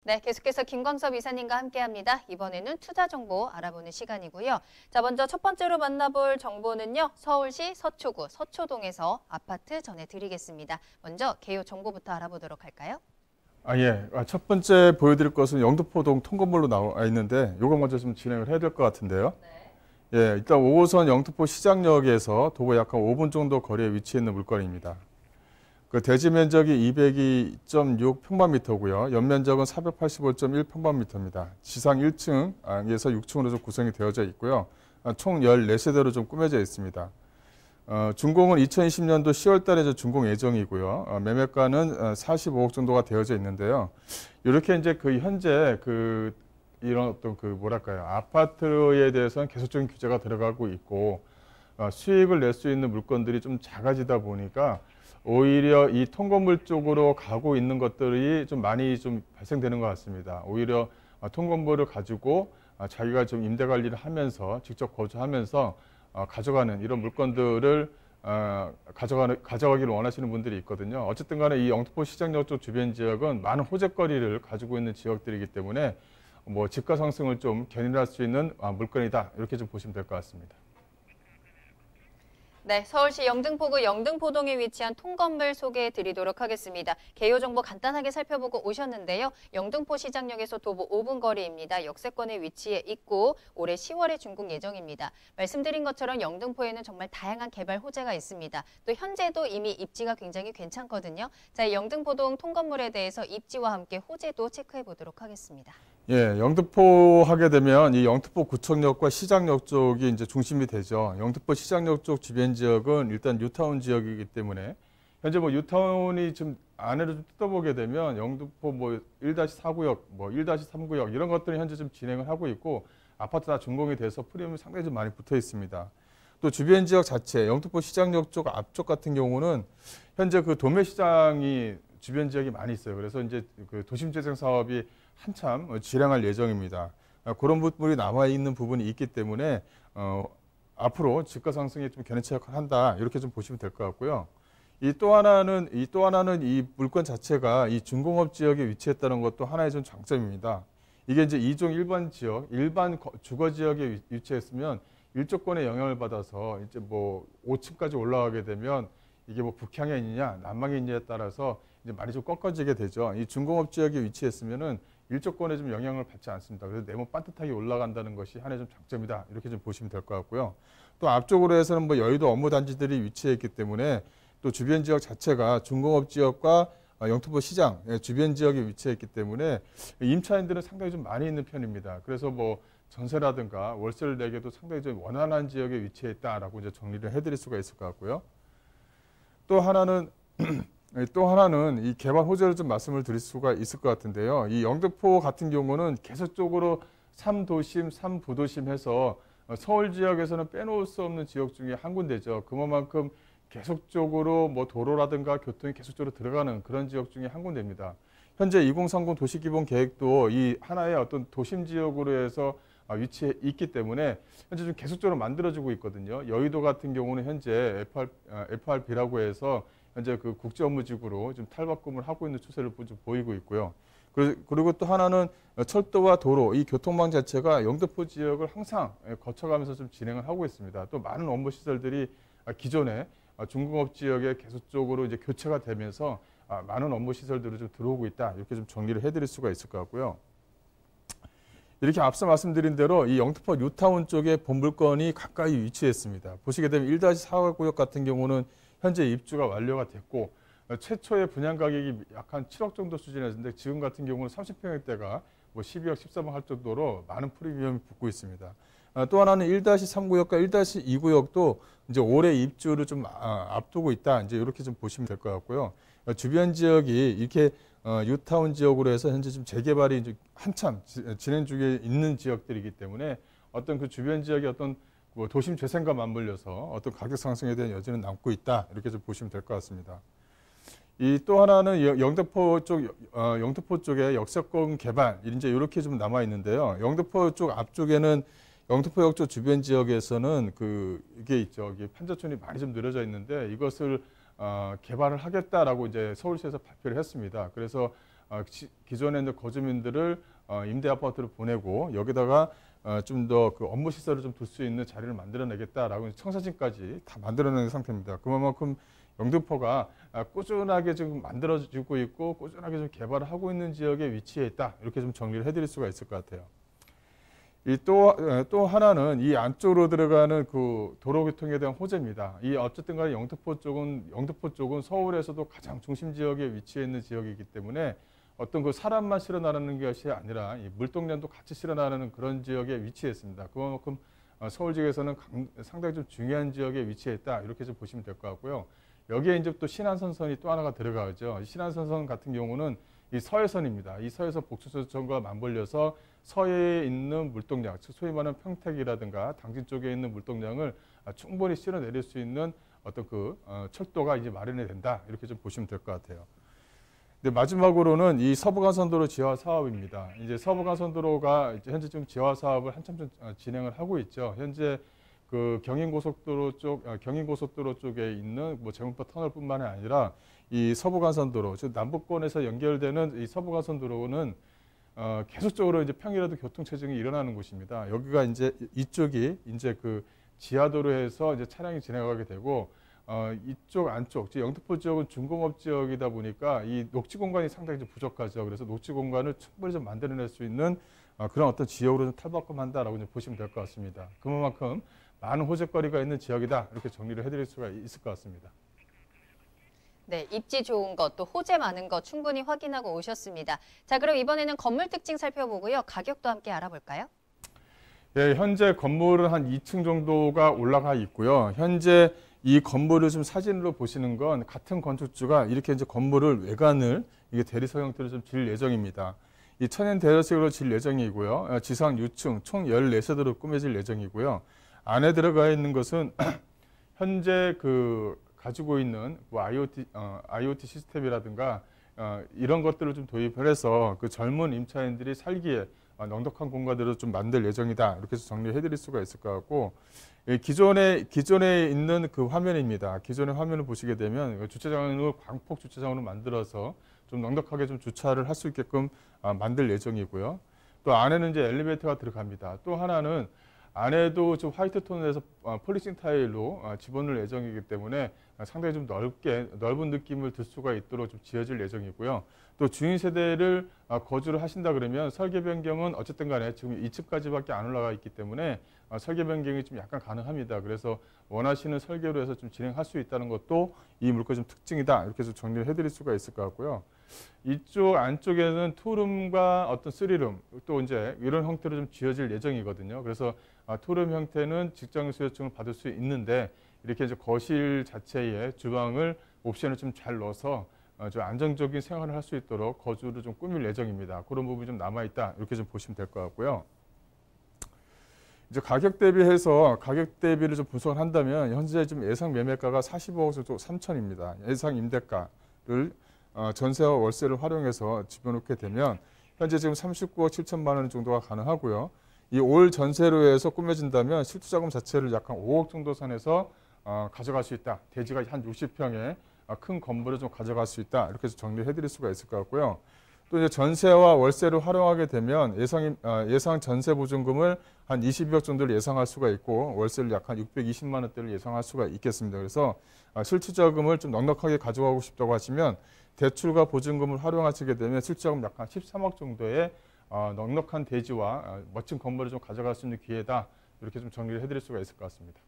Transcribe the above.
네, 계속해서 김광섭 이사님과 함께합니다. 이번에는 투자 정보 알아보는 시간이고요. 자, 먼저 첫 번째로 만나볼 정보는요. 서울시 서초구 서초동에서 아파트 전해드리겠습니다. 먼저 개요 정보부터 알아보도록 할까요? 예. 첫 번째 보여드릴 것은 영등포동 통건물로 나와 있는데 이거 먼저 좀 진행을 해야 될 것 같은데요. 네. 예, 일단 5호선 영등포 시장역에서 도보 약 한 5분 정도 거리에 위치해 있는 물건입니다. 그 대지 면적이 202.6 평방미터고요. 연면적은 485.1 평방미터입니다. 지상 1층에서 6층으로 좀 구성이 되어져 있고요. 총 14세대로 좀 꾸며져 있습니다. 준공은 2020년도 10월 달에 준공 예정이고요. 매매가는 45억 정도가 되어져 있는데요. 이렇게 이제 현재 이런 어떤 뭐랄까요. 아파트에 대해서는 계속적인 규제가 들어가고 있고, 수익을 낼 수 있는 물건들이 좀 작아지다 보니까 오히려 이 통건물 쪽으로 가고 있는 것들이 좀 많이 좀 발생되는 것 같습니다. 오히려 통건물을 가지고 자기가 좀 임대 관리를 하면서 직접 거주하면서 가져가는 이런 물건들을 가져가기를 원하시는 분들이 있거든요. 어쨌든 간에 이 영등포 시장역 쪽 주변 지역은 많은 호재거리를 가지고 있는 지역들이기 때문에 뭐 집가 상승을 좀 견인할 수 있는 물건이다. 이렇게 좀 보시면 될 것 같습니다. 네, 서울시 영등포구 영등포동에 위치한 통건물 소개해 드리도록 하겠습니다. 개요 정보 간단하게 살펴보고 오셨는데요. 영등포 시장역에서 도보 5분 거리입니다. 역세권에 위치해 있고 올해 10월에 준공 예정입니다. 말씀드린 것처럼 영등포에는 정말 다양한 개발 호재가 있습니다. 또 현재도 이미 입지가 굉장히 괜찮거든요. 자, 영등포동 통건물에 대해서 입지와 함께 호재도 체크해 보도록 하겠습니다. 예, 영등포 하게 되면 이 영등포 구청역과 시장역 쪽이 이제 중심이 되죠. 영등포 시장역 쪽 주변 지역은 일단 뉴타운 지역이기 때문에 현재 뭐 뉴타운이 좀 안에를 좀 뜯어보게 되면 영등포 뭐 1-4구역, 뭐 1-3구역 이런 것들이 현재 좀 진행을 하고 있고 아파트 다 준공이 돼서 프리미엄이 상당히 좀 많이 붙어 있습니다. 또 주변 지역 자체, 영등포 시장역 쪽 앞쪽 같은 경우는 현재 도매시장이 주변 지역이 많이 있어요. 그래서 이제 도심재생 사업이 한참 진행할 예정입니다. 그런 부분이 남아있는 부분이 있기 때문에 앞으로 집가 상승에 좀 견인차를 한다 이렇게 좀 보시면 될 것 같고요. 또 하나는 이 물건 자체가 이 준공업 지역에 위치했다는 것도 하나의 좀 장점입니다. 이게 이제 2종 일반 지역, 일반 주거 지역에 위치했으면 일조권의 영향을 받아서 이제 뭐 5층까지 올라가게 되면 이게 뭐 북향에 있느냐, 남방에 있느냐에 따라서 이제 많이 좀 꺾어지게 되죠. 이 준공업 지역에 위치했으면은 일조권에 좀 영향을 받지 않습니다. 그래서 네모 반듯하게 올라간다는 것이 하나의 좀 장점이다. 이렇게 좀 보시면 될 것 같고요. 또 앞쪽으로 해서는 뭐 여의도 업무단지들이 위치해 있기 때문에 또 주변 지역 자체가 준공업 지역과 영등포 시장 주변 지역에 위치해 있기 때문에 임차인들은 상당히 좀 많이 있는 편입니다. 그래서 뭐 전세라든가 월세를 내기도 상당히 좀 원활한 지역에 위치해 있다라고 이제 정리를 해드릴 수가 있을 것 같고요. 또 하나는 이 개발 호재를 좀 말씀을 드릴 수가 있을 것 같은데요. 이 영등포 같은 경우는 계속적으로 3도심, 3부도심 해서 서울 지역에서는 빼놓을 수 없는 지역 중에 한 군데죠. 그만큼 계속적으로 뭐 도로라든가 교통이 계속적으로 들어가는 그런 지역 중에 한 군데입니다. 현재 2030 도시기본 계획도 이 하나의 어떤 도심 지역으로 해서 위치해 있기 때문에 현재 좀 계속적으로 만들어지고 있거든요. 여의도 같은 경우는 현재 FRB라고 해서 현재 국제업무지구로 좀 탈바꿈을 하고 있는 추세를 좀 보이고 있고요. 그리고 또 하나는 철도와 도로, 이 교통망 자체가 영등포 지역을 항상 거쳐가면서 좀 진행을 하고 있습니다. 또 많은 업무 시설들이 기존에 중공업 지역에 계속적으로 이제 교체가 되면서 많은 업무 시설들이 좀 들어오고 있다. 이렇게 좀 정리를 해드릴 수가 있을 것 같고요. 이렇게 앞서 말씀드린 대로 이 영등포 뉴타운 쪽에 본물건이 가까이 위치했습니다. 보시게 되면 1-4구역 같은 경우는 현재 입주가 완료가 됐고 최초의 분양 가격이 약 한 7억 정도 수준이었는데 지금 같은 경우는 30평형대가 뭐 12억, 13억 할 정도로 많은 프리미엄이 붙고 있습니다. 또 하나는 1-3구역과 1-2구역도 이제 올해 입주를 좀 앞두고 있다. 이제 이렇게 좀 보시면 될 것 같고요. 주변 지역이 이렇게 뉴타운 지역으로 해서 현재 좀 재개발이 이제 한참 진행 중에 있는 지역들이기 때문에 어떤 그 주변 지역의 어떤 뭐 도심 재생과 맞물려서 어떤 가격 상승에 대한 여지는 남고 있다. 이렇게 좀 보시면 될 것 같습니다. 또 하나는 영등포 쪽의 역세권 개발, 이제 이렇게 좀 남아 있는데요. 영등포 쪽 앞쪽에는 영등포역 쪽 주변 지역에서는 이게 있죠. 이게 판자촌이 많이 좀 늘어져 있는데 이것을 개발을 하겠다라고 이제 서울시에서 발표를 했습니다. 그래서 기존에 있는 거주민들을 임대 아파트로 보내고 여기다가 좀 더 그 업무 시설을 좀 둘 수 있는 자리를 만들어내겠다라고 청사진까지 다 만들어낸 상태입니다. 그만큼 영등포가 꾸준하게 지금 만들어지고 있고 꾸준하게 좀 개발을 하고 있는 지역에 위치해 있다. 이렇게 좀 정리를 해드릴 수가 있을 것 같아요. 또 하나는 이 안쪽으로 들어가는 그 도로교통에 대한 호재입니다. 이 어쨌든 간에 영등포 쪽은 서울에서도 가장 중심 지역에 위치해 있는 지역이기 때문에 어떤 그 사람만 실어 나르는 것이 아니라 이 물동량도 같이 실어 나르는 그런 지역에 위치해 있습니다. 그만큼 서울 지역에서는 상당히 좀 중요한 지역에 위치해 있다. 이렇게 좀 보시면 될 것 같고요. 여기에 이제 또 신안선선이 또 하나가 들어가죠. 신안선선 같은 경우는 이 서해선입니다. 이 서해선 복수선과 맞물려서 서해에 있는 물동량, 즉 소위 말하는 평택이라든가 당진 쪽에 있는 물동량을 충분히 실어 내릴 수 있는 어떤 그 철도가 이제 마련이 된다. 이렇게 좀 보시면 될 것 같아요. 근데 마지막으로는 이 서부간선도로 지하 사업입니다. 이제 서부간선도로가 이제 현재 좀 지하 사업을 한참 좀 진행을 하고 있죠. 현재 그 경인고속도로 쪽에 있는 뭐 제공파 터널뿐만이 아니라 이 서부간선도로, 즉 남북권에서 연결되는 이 서부간선도로는 계속적으로 이제 평일에도 교통체증이 일어나는 곳입니다. 여기가 이쪽이 이제 그 지하도로에서 이제 차량이 지나가게 되고 이쪽 안쪽, 즉 영등포 지역은 중공업 지역이다 보니까 이 녹지 공간이 상당히 좀 부족하죠. 그래서 녹지 공간을 충분히 좀 만들어낼 수 있는 그런 어떤 지역으로 좀 탈바꿈한다라고 좀 보시면 될 것 같습니다. 그만큼 많은 호재거리가 있는 지역이다. 이렇게 정리를 해드릴 수가 있을 것 같습니다. 네, 입지 좋은 것, 또 호재 많은 것 충분히 확인하고 오셨습니다. 자, 그럼 이번에는 건물 특징 살펴보고요. 가격도 함께 알아볼까요? 예, 현재 건물은 한 2층 정도가 올라가 있고요. 현재 이 건물을 좀 사진으로 보시는 건 같은 건축주가 이렇게 이제 건물을 외관을 이게 대리석 형태로 좀 질 예정입니다. 이 천연 대리석으로 질 예정이고요. 지상 6층 총 14세대로 꾸며질 예정이고요. 안에 들어가 있는 것은 현재 그 가지고 있는 뭐 IoT 시스템이라든가 이런 것들을 좀 도입을 해서 그 젊은 임차인들이 살기에 넉넉한 공간들을 좀 만들 예정이다. 이렇게 해서 정리해 드릴 수가 있을 것 같고, 기존에 있는 그 화면입니다. 기존의 화면을 보시게 되면 주차장을 광폭 주차장으로 만들어서 좀 넉넉하게 좀 주차를 할 수 있게끔 만들 예정이고요. 또 안에는 이제 엘리베이터가 들어갑니다. 또 하나는 안에도 좀 화이트 톤에서 폴리싱 타일로 집어넣을 예정이기 때문에 상당히 좀 넓은 느낌을 들 수가 있도록 좀 지어질 예정이고요. 또 주인 세대를 거주를 하신다 그러면 설계 변경은 어쨌든 간에 지금 2층까지밖에 안 올라가 있기 때문에 설계 변경이 좀 약간 가능합니다. 그래서 원하시는 설계로 해서 좀 진행할 수 있다는 것도 이 물건의 좀 특징이다. 이렇게 해서 정리를 해드릴 수가 있을 것 같고요. 이쪽 안쪽에는 투룸과 어떤 쓰리룸 또 이제 이런 형태로 좀 지어질 예정이거든요. 그래서 투룸 형태는 직장 수요층을 받을 수 있는데 이렇게 이제 거실 자체에 주방을 옵션을 좀 잘 넣어서 좀 안정적인 생활을 할 수 있도록 거주를 좀 꾸밀 예정입니다. 그런 부분이 좀 남아 있다. 이렇게 좀 보시면 될 것 같고요. 이제 가격 대비를 좀 분석을 한다면 현재 지금 예상 매매가가 45억 3천입니다. 예상 임대가를 전세와 월세를 활용해서 집어넣게 되면 현재 지금 39억 7천만 원 정도가 가능하고요. 이 올 전세로 해서 꾸며진다면 실투자금 자체를 약간 5억 정도 선에서 가져갈 수 있다. 대지가 한 60평의 큰 건물을 좀 가져갈 수 있다. 이렇게 해서 정리를 해드릴 수가 있을 것 같고요. 또 이제 전세와 월세를 활용하게 되면 예상 전세 보증금을 한 22억 정도를 예상할 수가 있고 월세를 약 한 620만 원대를 예상할 수가 있겠습니다. 그래서 실투자금을 좀 넉넉하게 가져가고 싶다고 하시면 대출과 보증금을 활용하시게 되면 실투자금 약 한 13억 정도의 넉넉한 대지와 멋진 건물을 좀 가져갈 수 있는 기회다. 이렇게 좀 정리를 해드릴 수가 있을 것 같습니다.